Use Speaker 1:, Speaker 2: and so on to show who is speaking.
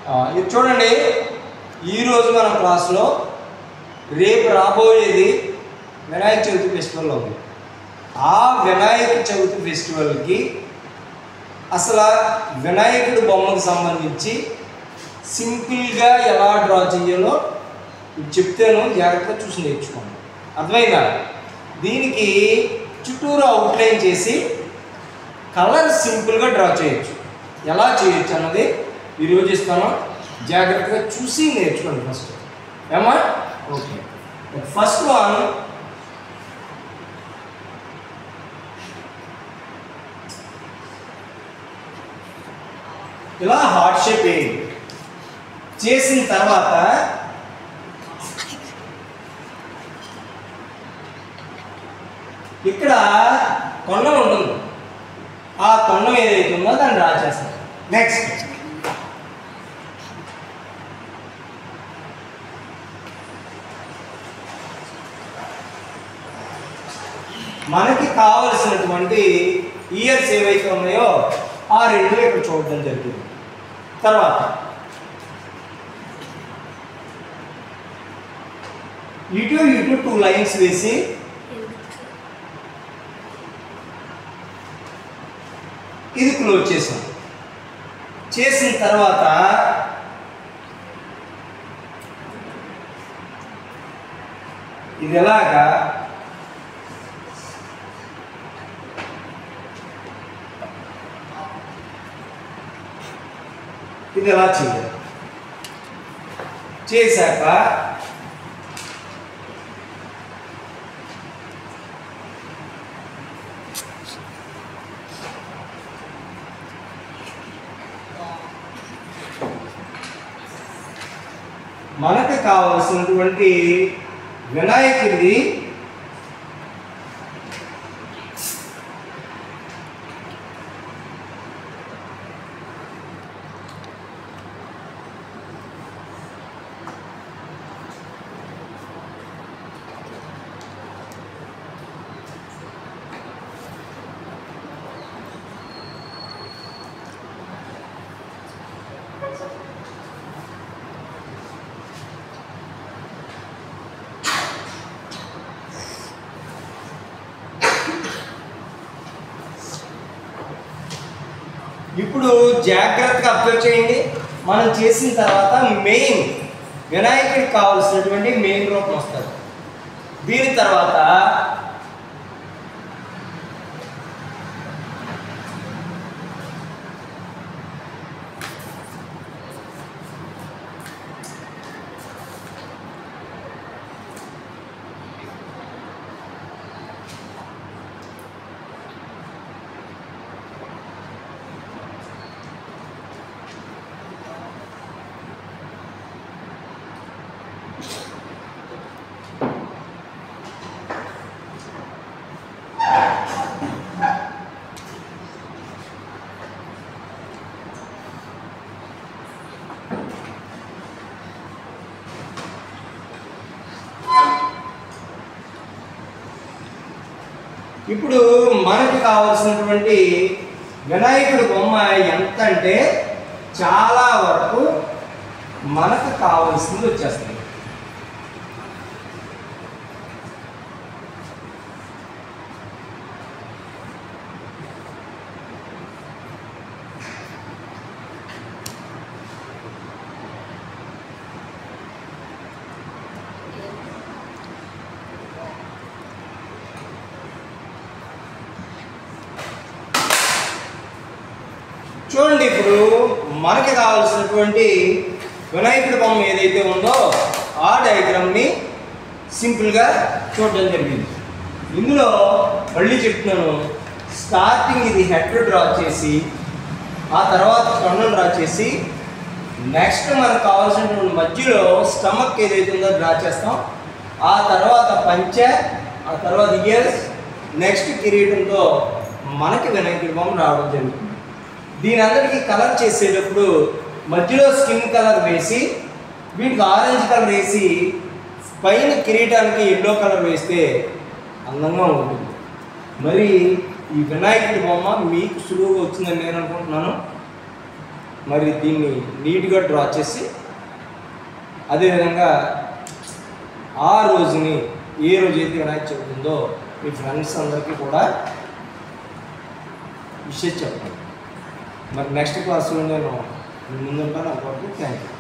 Speaker 1: ఇది చూడండి, ఈరోజు మన క్లాస్లో రేపు రాబోయేది వినాయక చవితి ఫెస్టివల్ ఉంది. ఆ వినాయక చవితి ఫెస్టివల్కి అసలు వినాయకుడి బొమ్మకు సంబంధించి సింపుల్గా ఎలా డ్రా చేయాలో చెప్తాను, జాగ్రత్తగా చూసి నేర్చుకోండి. అర్థమైందా? దీనికి చుట్టూరు అవుట్లైన్ చేసి కలర్ సింపుల్గా డ్రా చేయొచ్చు. ఎలా చేయొచ్చు అన్నది ఈరోజు ఇస్తాను, జాగ్రత్తగా చూసి నేర్చుకోండి ఫస్ట్. ఏమా? ఓకే. ఫస్ట్ వన్, ఇలా హార్ట్ షేప్ వేయండి. చేసిన తర్వాత ఇక్కడ కొండం ఉంటుంది, ఆ కొండం ఏదైతే ఉందో దాన్ని డ్రా చేస్తాం. నెక్స్ట్ మనకి కావలసినటువంటి ఇయర్స్ ఏవైతే ఉన్నాయో ఆ రెండు ఇక్కడ చూడడం జరిగింది. తర్వాత ఇటు ఇటు 2 లైన్స్ వేసి ఇది క్లోజ్ చేసాం. చేసిన తర్వాత ఇది ఎలాగా ఇది ఎలా చేయాలి? చేశాక మనకు కావలసినటువంటి వినాయకుడిది ఇప్పుడు జాగ్రత్తగా అబ్జర్వ్ చేయండి. మనం చేసిన తర్వాత మెయిన్ వినాయకుడికి కావాల్సినటువంటి మెయిన్ రూపం వస్తుంది. దీని తర్వాత ఇప్పుడు మనకి కావాల్సినటువంటి వినాయకుడి బొమ్మ ఎంత అంటే చాలా వరకు మనకు కావాల్సింది వచ్చేస్తుంది. చూడండి, ఇప్పుడు మనకి కావాల్సినటువంటి వినాయకుడి బొమ్మ ఏదైతే ఉందో ఆ డయాగ్రామ్ని సింపుల్గా చూడడం జరిగింది. ఇందులో మళ్ళీ చెప్తున్నాను, స్టార్టింగ్ ఇది హెడ్ డ్రా చేసి ఆ తర్వాత కన్ను డ్రా చేసి నెక్స్ట్ మనకు కావాల్సినటువంటి మధ్యలో స్టమక్ ఏదైతే ఉందో డ్రా చేస్తాం. ఆ తర్వాత పంచె, ఆ తర్వాత ఇయర్స్, నెక్స్ట్ కిరీటంతో మనకి వినాయకుడి బొమ్మ రావడం జరుగుతుంది. దీని అందరికీ కలర్ చేసేటప్పుడు మధ్యలో స్కిన్ కలర్ వేసి వీటికి ఆరెంజ్ కలర్ వేసి పైన కిరీటానికి ఎల్లో కలర్ వేస్తే అందంగా ఉంటుంది. మరి ఈ వినాయకుడి బొమ్మ మీకు సులువుగా వచ్చిందని నేను అనుకుంటున్నాను. మరి దీన్ని నీట్గా డ్రా చేసి అదేవిధంగా ఆ రోజుని ఏ రోజైతే వినాయక చవితి ఉందో మీ ఫ్రెండ్స్ అందరికీ కూడా విషయం చెప్పండి. మరి నెక్స్ట్ క్లాస్లో నేను ముందుంటాను. అంతవరకు థ్యాంక్ యూ.